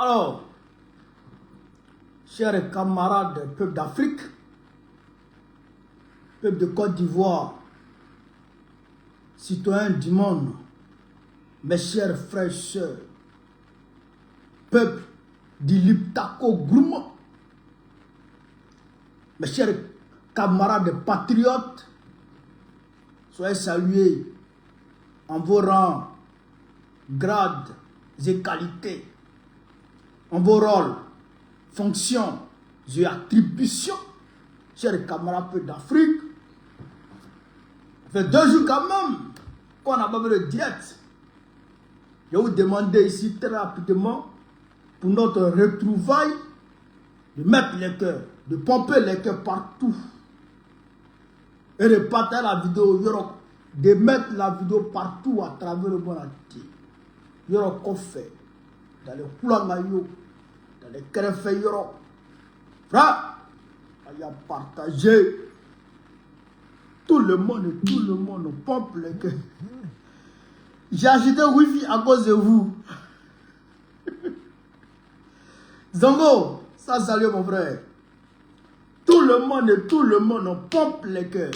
Alors, chers camarades, peuple d'Afrique, peuple de Côte d'Ivoire, citoyens du monde, mes chers frères et sœurs, peuple d'Iliptako Gourma, mes chers camarades patriotes, soyez salués en vos rangs, grades et qualités, en vos rôles, fonctions et attributions, chers camarades d'Afrique. Ça fait 2 jours quand même qu'on n'a pas fait de diète. Je vais vous demander ici très rapidement, pour notre retrouvaille, de mettre les cœurs, de pomper les cœurs partout. Et de partager la vidéo, de mettre la vidéo partout à travers le monde entier. Il y aura qu'on fait dans les Koulangayo, dans les Kerefé, il y aura. Frère, il y a partagé. Tout le monde pompe les cœurs. J'ai acheté Wi-Fi à cause de vous. Zongo, ça salut mon frère. Tout le monde pompe les cœurs.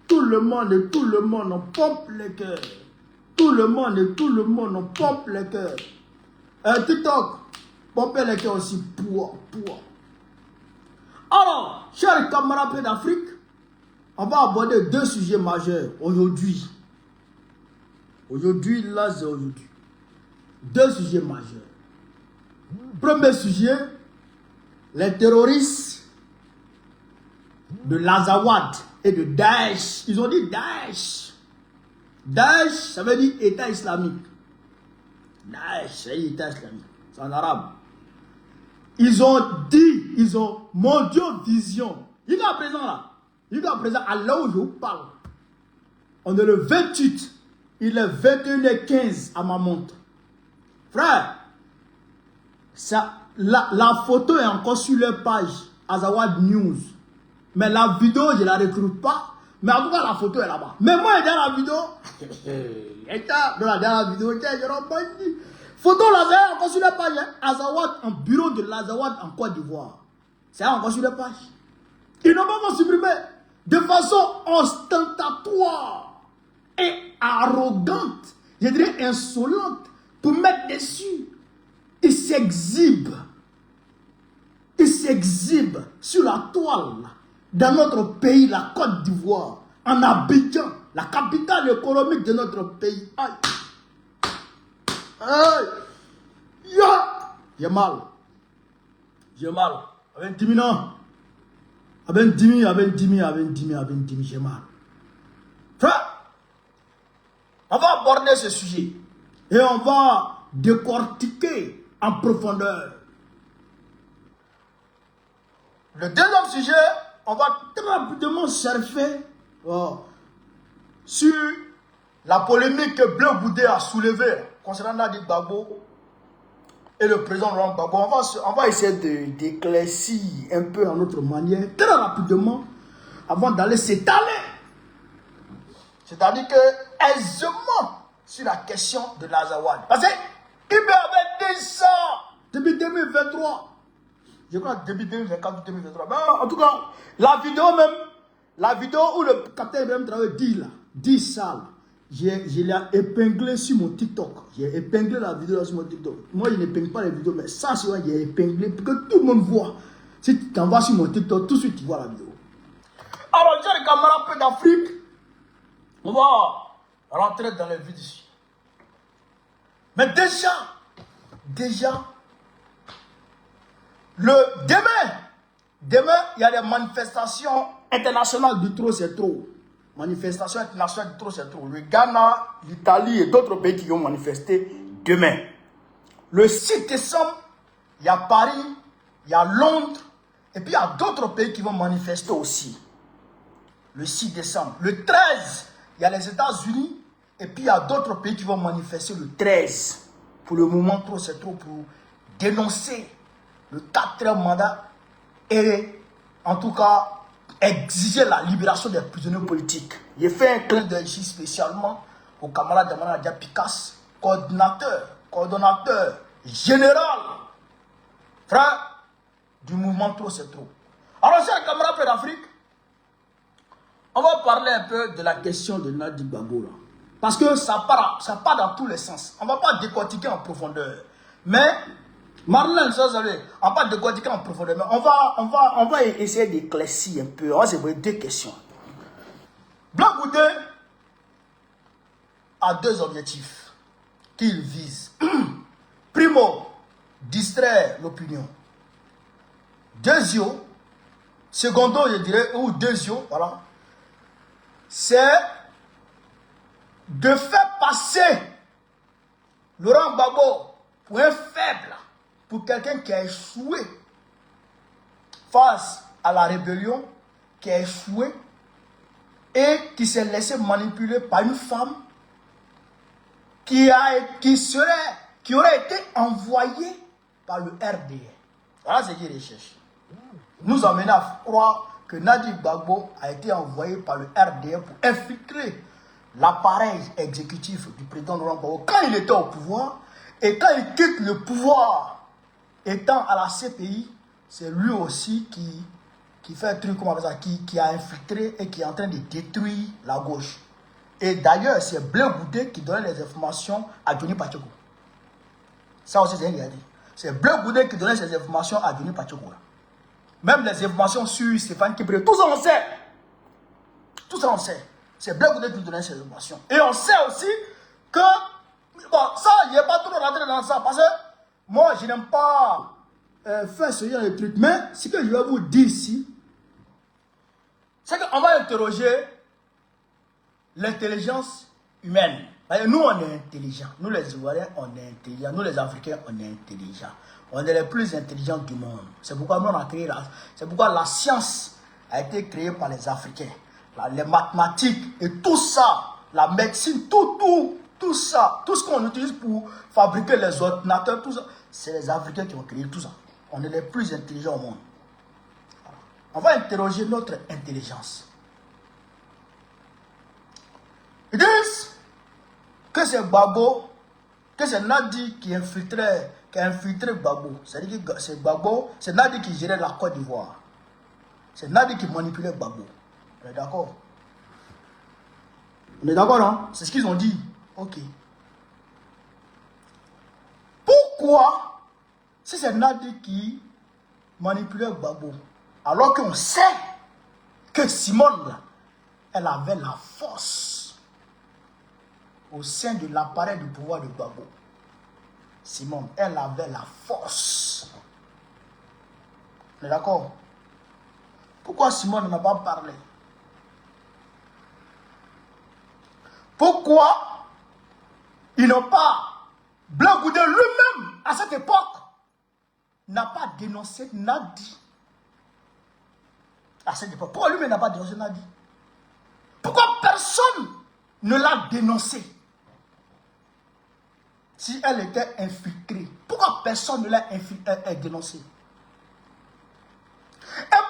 Tout le monde pompe les cœurs. Tout le monde pompe les cœurs. TikTok, pompez les cœurs aussi. Pour. Alors, chers camarades d'Afrique, on va aborder 2 sujets majeurs aujourd'hui. Aujourd'hui, 2 sujets majeurs. Premier sujet, les terroristes de l'Azawad et de Daesh. Ils ont dit Daesh. Daesh, ça veut dire État islamique. Daesh, c'est État islamique. C'est en arabe. Ils ont Mondiovision. Il est à présent là. À là où je vous parle. On est le 28. Il est 21h15 à ma montre. Frère, la photo est encore sur leur page Azawad News. Mais la vidéo, je ne la retrouve pas. Mais en tout cas, la photo est là-bas. Mais moi, dans la vidéo, photo là, c'est encore sur leur page. Azawad, en bureau de l'Azawad en Côte d'Ivoire. C'est encore sur leur page. Ils n'ont pas encore supprimé de façon ostentatoire et arrogante, je dirais insolente, pour mettre dessus. Ils s'exhibent sur la toile dans notre pays, la Côte d'Ivoire, en Abidjan, la capitale économique de notre pays. Aïe! Aïe! Ya! J'ai mal. Avec 10 ans. Avec 10 000, j'ai mal. Frère, on va aborder ce sujet et on va décortiquer en profondeur. Le deuxième sujet, on va très rapidement surfer sur la polémique que Bleu Goudé a soulevée concernant Nadi Gbagbo et le président Laurent Gbagbo. On va essayer d'éclaircir un peu en notre manière, très rapidement, avant d'aller s'étaler. C'est-à-dire que aisément sur la question de l'Azawad. Parce qu'il avait dit ça depuis 2023. Je crois début 2024 ou 2023. Ben, en tout cas, la vidéo où le capitaine Ibrahim Traoré dit ça, là, je l'ai épinglé sur mon TikTok. J'ai épinglé la vidéo là sur mon TikTok. Moi, je n'épingle pas les vidéos, mais ça, c'est vrai, j'ai épinglé pour que tout le monde voit. Si tu t'envoies sur mon TikTok, tout de suite, tu vois la vidéo. Alors, chers camarades d'Afrique, on va rentrer dans le vif du sujet. Mais déjà, demain, il y a des manifestations internationales du trop, c'est trop. Manifestations internationales du trop, c'est trop. Le Ghana, l'Italie et d'autres pays qui vont manifester demain. Le 6 décembre, il y a Paris, il y a Londres, et puis il y a d'autres pays qui vont manifester aussi. Le 6 décembre. Le 13, il y a les États-Unis, et puis il y a d'autres pays qui vont manifester le 13. Pour le moment, trop, c'est trop, pour dénoncer le 4e mandat et en tout cas exiger la libération des prisonniers politiques. J'ai fait un clin d'œil ici spécialement au camarade Damana Diapikas, coordonnateur général Frère, du mouvement trop c'est trop. Alors, chers camarades frères d'Afrique, on va parler un peu de la question de Nadi Gbagbo là. Parce que ça part dans tous les sens. On ne va pas décortiquer en profondeur. Mais, Marlène, ça, on ne va pas décortiquer en profondeur. Mais on va essayer d'éclaircir un peu. On va se poser deux questions. Black Goudé a deux objectifs qu'il vise. Primo, distraire l'opinion. Deuxièmement, secondo, je dirais, ou deuxièmement, voilà, c'est de faire passer Laurent Gbagbo pour un faible, pour quelqu'un qui a échoué face à la rébellion, qui a échoué et qui s'est laissé manipuler par une femme qui aurait été envoyée par le RDR. Voilà ce qu'il recherche. Nous emmène à croire que Nadi Gbagbo a été envoyé par le RDR pour infiltrer l'appareil exécutif du président Laurent Gbagbo quand il était au pouvoir, et quand il quitte le pouvoir étant à la CPI, c'est lui aussi qui fait un truc comme ça, qui a infiltré et qui est en train de détruire la gauche. Et d'ailleurs, c'est Blé Goudé qui donnait les informations à Johnny Pacheco. Ça aussi, c'est rien dit. C'est Blé Goudé qui donnait ces informations à Johnny Pacheco. Même les informations sur Stéphane Kebré, tout ça on sait. Tout ça on sait. C'est Blé Goudé qui donnait ces informations. Et on sait aussi que, bon, ça, je n'ai pas trop rentré dans ça, parce que moi, je n'aime pas faire ce genre de trucs. Mais ce que je vais vous dire ici, c'est qu'on va interroger l'intelligence humaine. Nous, on est intelligents. Nous, les Ivoiriens, on est intelligents. Nous, les Africains, on est intelligents. On est les plus intelligents du monde. C'est pourquoi nous, on a créé c'est pourquoi la science a été créée par les Africains. Les mathématiques et tout ça, la médecine, tout ça, tout ce qu'on utilise pour fabriquer les ordinateurs, tout ça, c'est les Africains qui ont créé tout ça. On est les plus intelligents au monde. On va interroger notre intelligence. Ils disent que c'est Gbagbo, que c'est Nadi qui a infiltré Gbagbo. C'est-à-dire que c'est Gbagbo, c'est Nadi qui gérait la Côte d'Ivoire. C'est Nadi qui manipulait Gbagbo. On est d'accord? On est d'accord, non? C'est ce qu'ils ont dit. Ok. Pourquoi, si c'est Nadi qui manipulait Gbagbo, alors qu'on sait que Simone, là, elle avait la force au sein de l'appareil du pouvoir de Gbagbo. Simone, elle avait la force. On est d'accord? Pourquoi Simone n'a pas parlé? Pourquoi ils n'ont pas... Blé Goudé lui-même, à cette époque, n'a pas dénoncé Nadi. À cette époque. Pourquoi lui-même n'a pas dénoncé Nadi? Pourquoi personne ne l'a dénoncé? Si elle était infiltrée, pourquoi personne ne l'a dénoncé? Et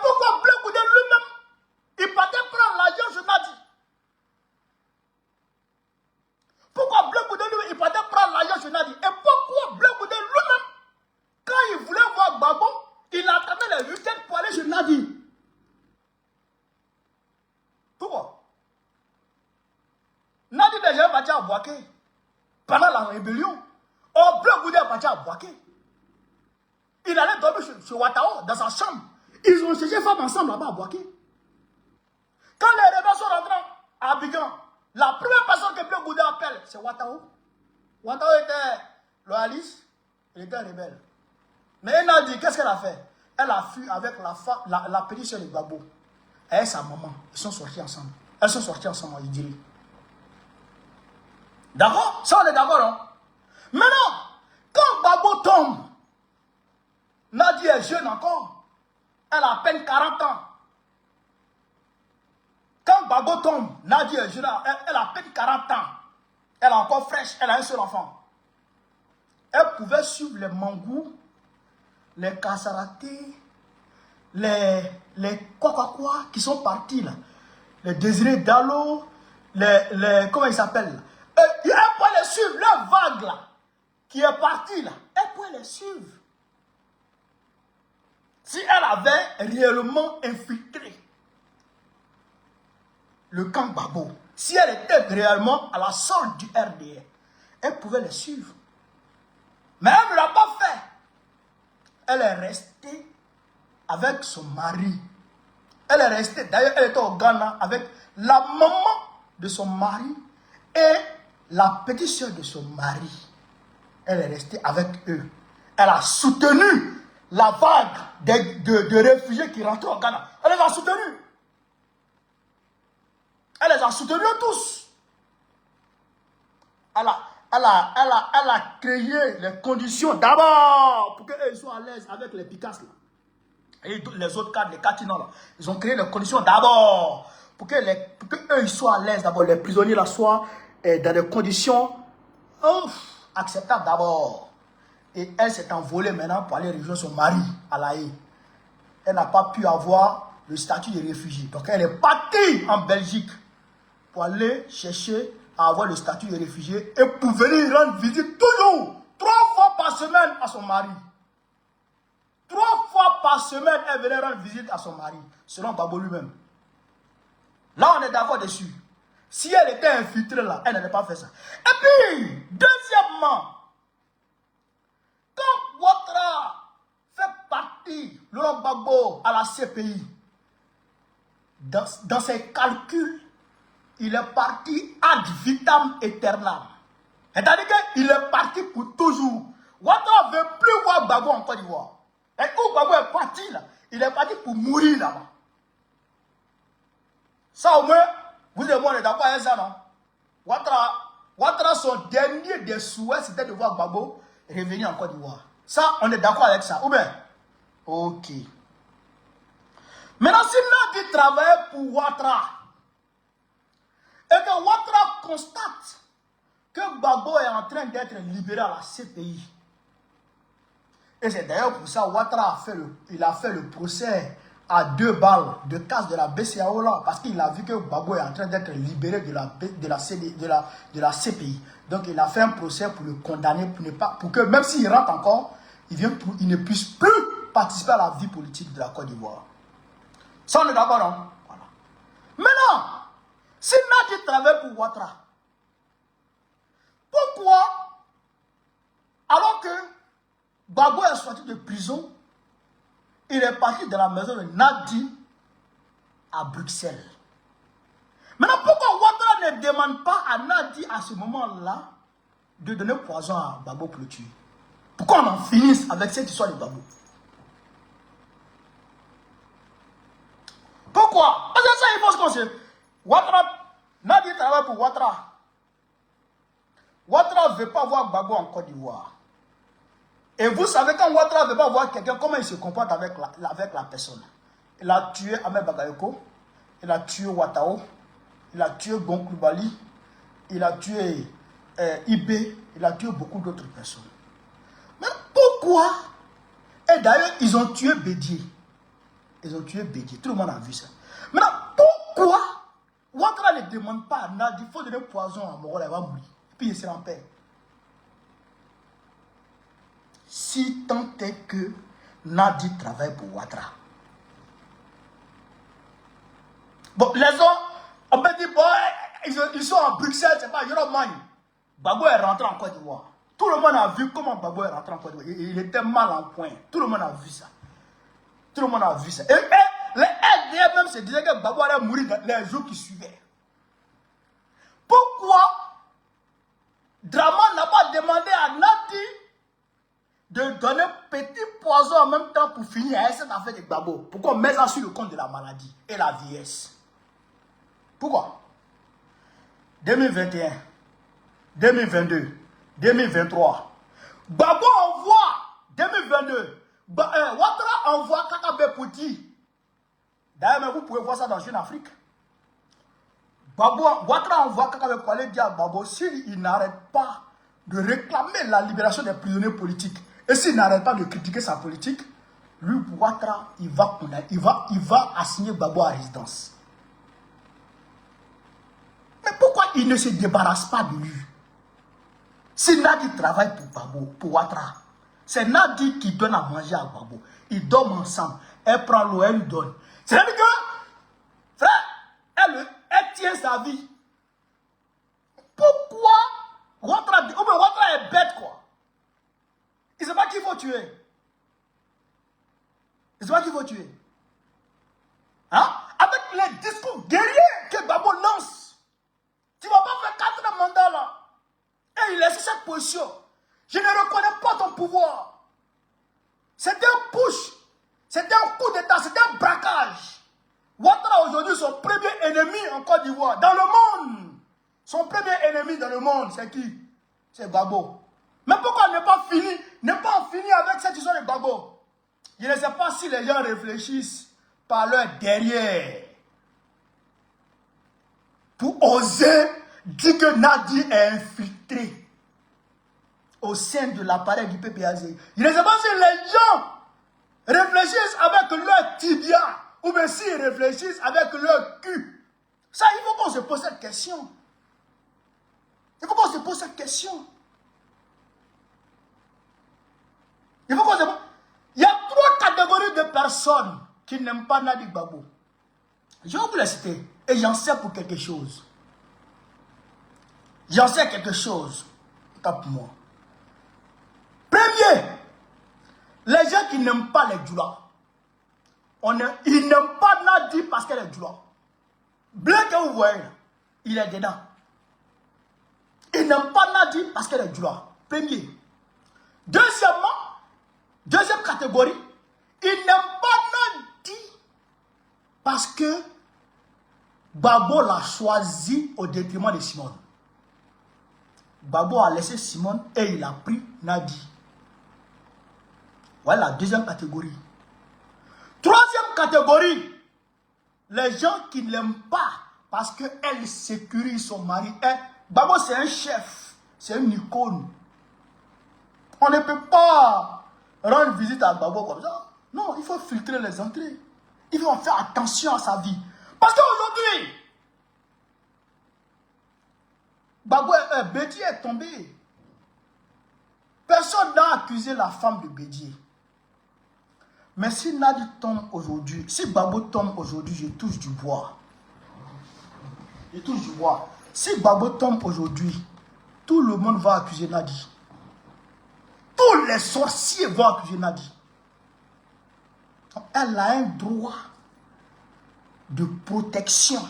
pourquoi Blé Goudé lui-même, il partait prendre l'argent chez Nadi? Pourquoi Blé Goudé lui-même, il partait prendre l'argent chez Nadi? Et pourquoi Blé Goudé lui-même, quand il voulait voir Gbagbo, il attendait les week-ends pour aller chez Nadi? Pourquoi? Nadi déjà est parti à Boaké pendant la rébellion. Oh, Blé Goudé est parti à Boaké. Il allait dormir chez Ouattao, dans sa chambre. Ils ont cherché femme ensemble là-bas à Boaké. Quand les rebelles sont rentrés à Abidjan, la première personne que Blé Goudé appelle, c'est Ouattao. Ouattao était loyaliste, il était rebelle. Mais elle a dit, qu'est-ce qu'elle a fait? Elle a fui avec la petite soeur de Gbagbo. Et sa maman, ils sont sortis ensemble. Elles sont sorties ensemble, il dirait. D'accord? Ça, on est d'accord, non? Maintenant, quand Gbagbo tombe, Nadi est jeune encore. Elle a à peine 40 ans. Quand Gbagbo tombe, Nadi est jeune, elle a à peine 40 ans. Elle est encore fraîche, elle a un seul enfant. Elle pouvait suivre les Mangou, les Kassaraté, les quoi qui sont partis là. Les Désirés Dalo, comment ils s'appellent? Elle peut les suivre, leur vague là, qui est partie là. Elle peut les suivre. Si elle avait réellement infiltré le camp Gbagbo, si elle était réellement à la solde du RDR, elle pouvait les suivre. Mais elle ne l'a pas fait. Elle est restée avec son mari. Elle est restée, d'ailleurs, elle était au Ghana avec la maman de son mari et la petite soeur de son mari. Elle est restée avec eux. Elle a soutenu la vague de réfugiés qui rentraient au Ghana. Elle les a soutenus. Elle les a soutenus tous. Elle a créé les conditions d'abord pour qu'eux soient à l'aise avec les Picasses là. Et les autres cadres, les Katinans là. Ils ont créé les conditions d'abord pour que eux soient à l'aise d'abord. Les prisonniers là soient dans des conditions acceptables d'abord. Et elle s'est envolée maintenant pour aller rejoindre son mari à La Haye. Elle n'a pas pu avoir le statut de réfugié. Donc elle est partie en Belgique pour aller chercher à avoir le statut de réfugié et pour venir rendre visite toujours 3 fois par semaine à son mari. 3 fois par semaine, elle venait rendre visite à son mari, selon Gbagbo lui-même. Là, on est d'accord dessus. Si elle était infiltrée là, elle n'allait pas faire ça. Et puis, deuxièmement, quand Ouattara fait partie, Laurent Gbagbo, à la CPI, dans ses calculs, il est parti ad vitam aeternam. C'est-à-dire qu'il est parti pour toujours. Ouattara ne veut plus voir Gbagbo en Côte d'Ivoire. Et où Gbagbo est parti là, il est parti pour mourir là-bas. Ça au moins, vous et moi on est d'accord avec ça, non? Ouattara, son dernier des souhaits, c'était de voir Gbagbo revenir en Côte d'Ivoire. Ça, on est d'accord avec ça, ou bien? Ok. Maintenant, si Nadi travaille pour Ouattara, et que Ouattara constate que Gbagbo est en train d'être libéré à la CPI, et c'est d'ailleurs pour ça que Ouattara a fait le procès à 2 balles de casse de la BCAO là, parce qu'il a vu que Gbagbo est en train d'être libéré de la CPI. Donc il a fait un procès pour le condamner, pour que même s'il rentre encore, il ne puisse plus participer à la vie politique de la Côte d'Ivoire. Ça on est d'accord, non? Voilà. Maintenant, si Nadi travaille pour Ouattara, pourquoi, alors que Gbagbo est sorti de prison, il est parti de la maison de Nadi à Bruxelles? Maintenant, pourquoi Ouattara ne demande pas à Nadi à ce moment-là de donner poison à Gbagbo pour le tuer? Pourquoi on en finisse avec cette histoire de Gbagbo? Pourquoi? Parce que ça, il faut se conseiller. Ouattara, Nadi travaille pour Ouattara. Ouattara ne veut pas voir Gbagbo en Côte d'Ivoire. Et vous savez, quand Ouattara ne veut pas voir quelqu'un, comment il se comporte avec la personne. Il a tué Ahmed Bagayoko, il a tué Ouattao, il a tué Gonkou Bali, il a tué Ibé, il a tué beaucoup d'autres personnes. Mais pourquoi? Et d'ailleurs, ils ont tué Bédié. Ils ont tué Bédié. Tout le monde a vu ça. Maintenant, pourquoi Ouattara ne demande pas à Nadi, il faut donner poison à Morola, elle va mourir. Puis il sera en paix. Si tant est que Nadi travaille pour Ouattara. Bon, les gens, on peut dire, bon, ils sont à Bruxelles, c'est pas Euroman. Gbagbo est rentré en Côte d'Ivoire. Tout le monde a vu comment Gbagbo est rentré en Côte d'Ivoire. Il était mal en point. Tout le monde a vu ça. Tout le monde a vu ça. Et les RDR même se disaient que Gbagbo allait mourir dans les jours qui suivaient. Pourquoi Draman n'a pas demandé à Nadi de donner petit poison en même temps pour finir avec cette affaire de Gbagbo? Pourquoi on met ça sur le compte de la maladie et la vieillesse? Pourquoi? 2021, 2022, 2023. Gbagbo envoie 2022. Ouattara envoie Kakabe Pouti. D'ailleurs, vous pouvez voir ça dans Jeune Afrique. Ouattara envoie Kakabe pour aller dire à Gbagbo, s'il n'arrête pas de réclamer la libération des prisonniers politiques, et s'il n'arrête pas de critiquer sa politique, lui, Ouattara, il va assigner Gbagbo à résidence. Mais pourquoi il ne se débarrasse pas de lui? Si Nadi travaille pour Gbagbo, pour Ouattara, C'est Nadi qui donne à manger à Gbagbo. Ils dorment ensemble. Elle prend l'eau, elle lui donne. C'est-à-dire que, frère, elle tient sa vie. Pourquoi Ouattara est bête, quoi. Il ne sait pas qu'il faut tuer. Il ne sait pas qu'il faut tuer. Hein? Avec les discours guerriers que Gbagbo lance, tu ne vas pas faire 4 mandats là. Et il laisse cette position. Je ne reconnais pas ton pouvoir. C'est un push. C'est un coup d'état. C'est un braquage. Ouattara aujourd'hui, son premier ennemi en Côte d'Ivoire, dans le monde. Son premier ennemi dans le monde, c'est qui? C'est Gbagbo. Mais pourquoi ne pas en finir avec cette histoire de Gbagbo? Je ne sais pas si les gens réfléchissent par leur derrière pour oser dire que Nadi est infiltré au sein de l'appareil du PPAZ. Je ne sais pas si les gens réfléchissent avec leur tibia ou bien s'ils réfléchissent avec leur cul. Ça, il faut qu'on se pose cette question. Il faut qu'on se pose cette question. Il faut qu'on se pose. Il y a 3 catégories de personnes qui n'aiment pas Nadi Gbagbo. Je vais vous les citer. Et j'en sais pour quelque chose. J'en sais quelque chose. Tape moi. Premier, les gens qui n'aiment pas les Djoula. Ils n'aiment pas Nadi parce qu'elle est Djoula. Blé que vous voyez, il est dedans. Ils n'aiment pas Nadi parce qu'elle est Djoula. Premier. Deuxièmement, deuxième catégorie, ils n'aiment pas Nadi parce que Gbagbo l'a choisi au détriment de Simone. Gbagbo a laissé Simone et il a pris Nadi. Voilà la deuxième catégorie. Troisième catégorie, les gens qui ne l'aiment pas parce qu'elle sécurise son mari. Gbagbo c'est un chef, c'est une icône. On ne peut pas rendre visite à Gbagbo comme ça. Non, il faut filtrer les entrées. Il faut faire attention à sa vie. Parce qu'aujourd'hui, Bédié est tombé. Personne n'a accusé la femme de Bédié. Mais si Nadi tombe aujourd'hui, si Gbagbo tombe aujourd'hui, je touche du bois. Je touche du bois. Si Gbagbo tombe aujourd'hui, tout le monde va accuser Nadi. Tous les sorciers vont accuser Nadi. Elle a un droit de protection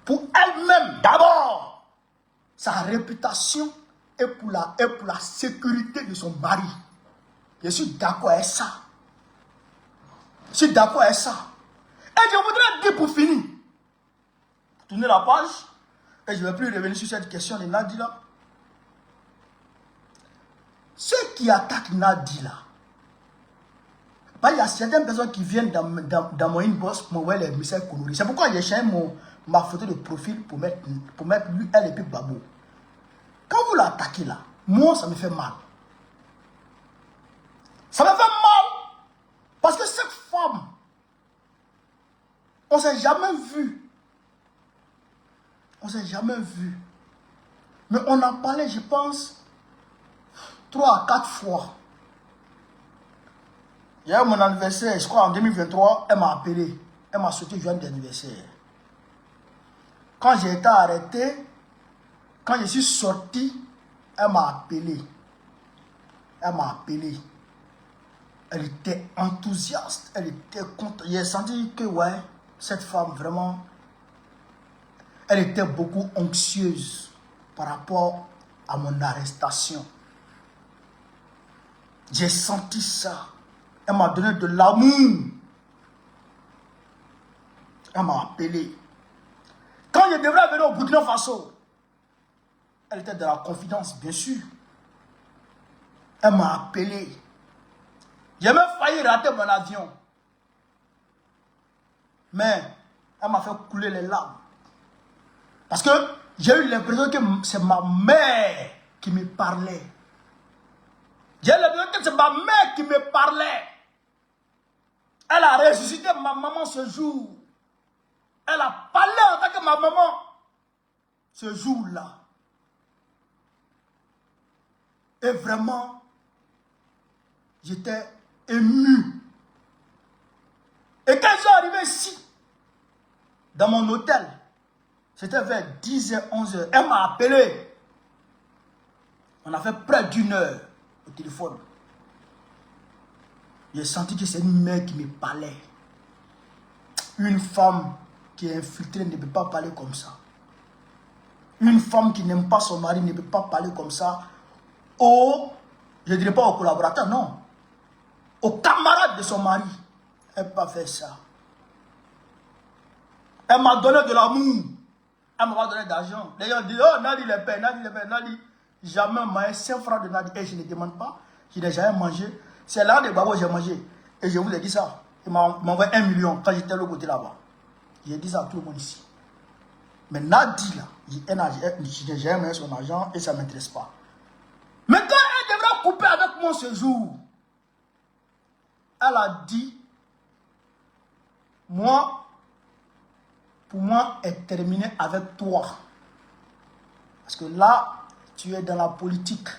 pour elle-même d'abord, sa réputation et pour la sécurité de son mari. Je suis d'accord avec ça. Je suis d'accord avec ça. Et je voudrais dire pour finir, tourner la page, et je ne vais plus revenir sur cette question de Nadi là. Ceux qui attaquent Nadi là, il y a certaines personnes qui viennent dans mon inbox pour m'envoyer les messages coloris. C'est pourquoi j'ai changé ma photo de profil pour mettre lui, elle et puis Gbagbo. Quand vous l'attaquez là, moi ça me fait mal. Ça me fait mal. Parce que cette femme, on ne s'est jamais vu. On ne s'est jamais vu. Mais on en parlait, je pense, 3 à 4 fois. Il y a eu mon anniversaire, je crois en 2023, elle m'a appelé. Elle m'a souhaité joindre d'anniversaire. Quand j'ai été arrêté, quand je suis sorti, elle m'a appelé. Elle m'a appelé. Elle était enthousiaste, elle était contente. J'ai senti que, ouais, cette femme, vraiment, elle était beaucoup anxieuse par rapport à mon arrestation. J'ai senti ça. Elle m'a donné de l'amour. Elle m'a appelé. Quand je devrais venir au Burkina Faso, elle était dans la confidence, bien sûr. Elle m'a appelé. J'ai même failli rater mon avion. Mais elle m'a fait couler les larmes. Parce que j'ai eu l'impression que c'est ma mère qui me parlait. J'ai l'impression que c'est ma mère qui me parlait. Elle a ressuscité ma maman ce jour. Elle a parlé en tant que ma maman ce jour-là. Et vraiment, J'étais ému. Et quand ils sont arrivés ici, dans mon hôtel, c'était vers 10h, 11h, elle m'a appelé. On a fait près d'1 heure au téléphone. J'ai senti que c'est une mère qui me parlait. Une femme qui est infiltrée ne peut pas parler comme ça. Une femme qui n'aime pas son mari ne peut pas parler comme ça. Je ne dirais pas aux collaborateurs, non. Aux camarades de son mari. Elle n'a pas fait ça. Elle m'a donné de l'amour. Elle m'a pas donné d'argent. Les gens disent, oh, Nadi les paie, Nadi les paie, Nadi. Jamais m'a 5 francs de Nadi. Et je ne demande pas. Je n'ai jamais mangé. C'est là de Babo que j'ai mangé. Et je vous ai dit ça. Il m'a envoyé 1 million quand j'étais de l'autre côté là-bas. J'ai dit ça à tout le monde ici. Mais Nadi là, je n'ai jamais son argent et ça ne m'intéresse pas. Mais quand elle devra couper avec moi ce jour, elle a dit, moi, pour moi, est terminé avec toi. Parce que là, tu es dans la politique.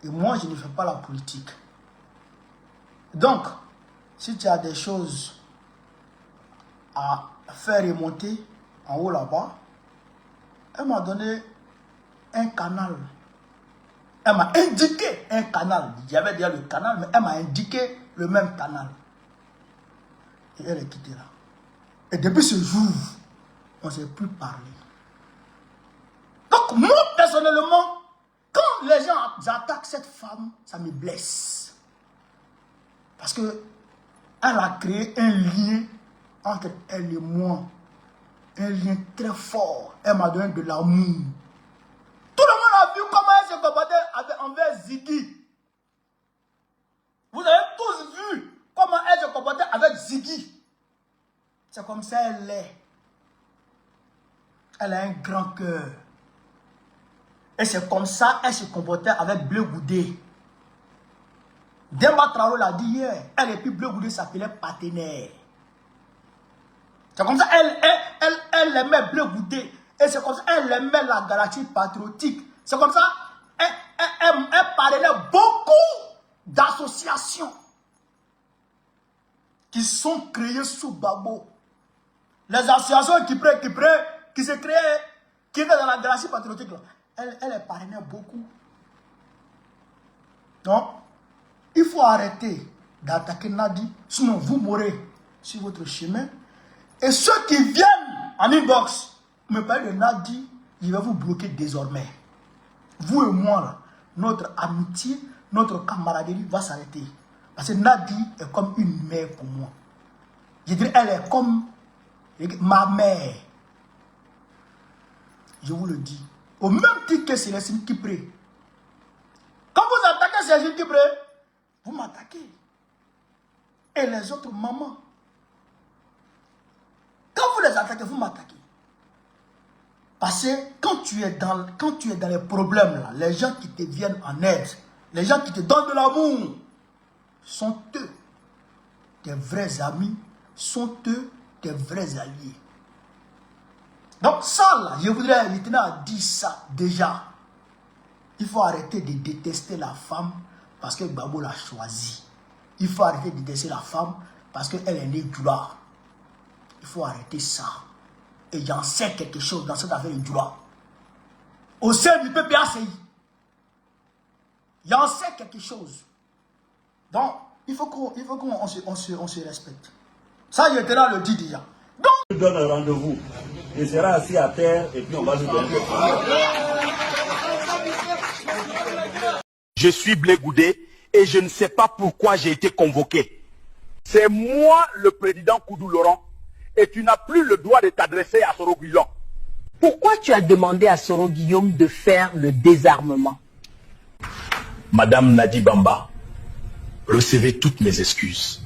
Et moi, je ne fais pas la politique. Donc, si tu as des choses à faire remonter en haut là-bas, elle m'a donné un canal. Elle m'a indiqué un canal. J'avais déjà le canal, mais elle m'a indiqué le même canal. Et elle est quittée là. Et depuis ce jour, on ne s'est plus parlé. Donc moi, personnellement, quand les gens attaquent cette femme, ça me blesse. Parce que elle a créé un lien entre elle et moi. Un lien très fort. Elle m'a donné de l'amour. Tout le monde a vu comment elle se comportait envers Ziggy. Vous avez tous vu comment elle se comportait avec Ziggy. C'est comme ça elle est. Elle a un grand cœur. Et c'est comme ça elle se comportait avec Bleu Goudé. Demba Traoré l'a dit hier. Elle et puis Bleu Goudé s'appelait partenaire. C'est comme ça elle aimait Bleu Goudé. Et c'est comme ça elle aimait la galaxie patriotique. C'est comme ça elle parlait beaucoup d'associations qui sont créées sous Babo. Les associations qui se créaient, qui étaient dans la galaxie patriotique, elle parrainait beaucoup. Donc, il faut arrêter d'attaquer Nadi, sinon vous mourrez sur votre chemin. Et ceux qui viennent en inbox me parlent de Nadi, je vais vous bloquer désormais. Vous et moi, là, notre amitié, notre camaraderie va s'arrêter. Parce que Nadi est comme une mère pour moi. Je dirais, elle est comme ma mère. Je vous le dis. Au même titre que Célestine Kipré. Quand vous attaquez Célestine Kipré, vous m'attaquez. Et les autres mamans. Quand vous les attaquez, vous m'attaquez. Parce que quand tu es dans les problèmes, là, les gens qui te viennent en aide, les gens qui te donnent de l'amour, sont eux tes vrais amis, sont eux tes vrais alliés. Donc ça là, je voudrais, le tenant a dit ça déjà. Il faut arrêter de détester la femme parce que Babo l'a choisi. Il faut arrêter de détester la femme parce qu'elle est née gloire. Il faut arrêter ça. Et j'en sais quelque chose dans cette affaire de gloire. Au sein du PPACI, j'en sais quelque chose. Donc, il faut qu'on se respecte. Ça, je te le dis déjà. Donc, je donne un rendez-vous. Il sera assis à terre et puis on va lui donner des problèmes. Je suis Blé Goudé et je ne sais pas pourquoi j'ai été convoqué. C'est moi le président Koudou Laurent et tu n'as plus le droit de t'adresser à Soro Guillaume. Pourquoi tu as demandé à Soro Guillaume de faire le désarmement? Madame Nadi Bamba, recevez toutes mes excuses.